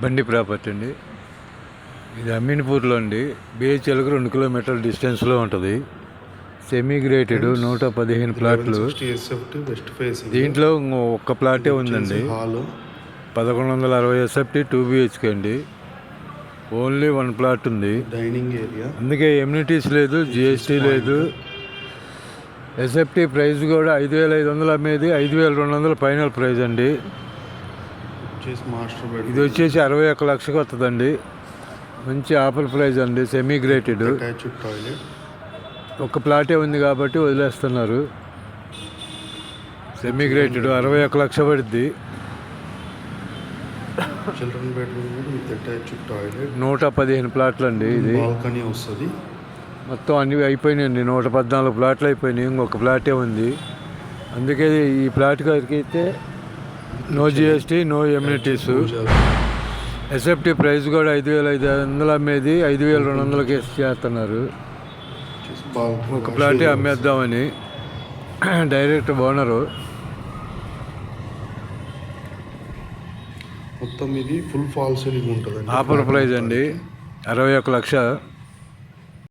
బండి ప్రాపర్టీ అండి. ఇది అమీన్పూర్లో అండి. బిహెచ్ఎల్కి 2 కిలోమీటర్ల డిస్టెన్స్లో ఉంటుంది. సెమీ గ్రేటెడ్ 115 ప్లాట్లు. దీంట్లో ఒక్క ప్లాటే ఉందండి. 1160 ఎస్ఎఫ్టీ 2 బిహెచ్కే అండి. ఓన్లీ 1 ప్లాట్ ఉంది. Dining area. అందుకే ఎమ్యూనిటీస్ లేదు, జిఎస్టీ లేదు. ఎస్ఎఫ్టీ ప్రైస్ కూడా 5500 అమ్మేది 5200 ఫైనల్ ప్రైస్ అండి. ఇది వచ్చేసి 61 లక్షకు వస్తుందండి. మంచి ఆఫర్ ప్రైస్ అండి. సెమీ గ్రేటెడ్ ఒక ప్లాటే ఉంది కాబట్టి వదిలేస్తున్నారు. సెమీ గ్రేటెడ్ 61 లక్ష పడుద్ది. Children bedroom with attached toilet. 115 ప్లాట్లు అండి. ఇది బాల్కనీ వస్తుంది. మొత్తం అన్ని అయిపోయినాయండి. 114 ప్లాట్లు అయిపోయినాయి. ఇంకొక ప్లాటే ఉంది. అందుకే ఈ ప్లాట్ గారికి అయితే no GST, no amenities. SFT price కూడా 5500 అమ్మేది 5200కి చేస్తున్నారు. ఒక ప్లాటే అమ్మేద్దామని డైరెక్ట్ ఓనరు. మొత్తం ఇది ఫుల్ ఫాల్ సీలింగ్ ఉంటుంది. ఆఫర్ ప్రైస్ అండి 61 లక్ష.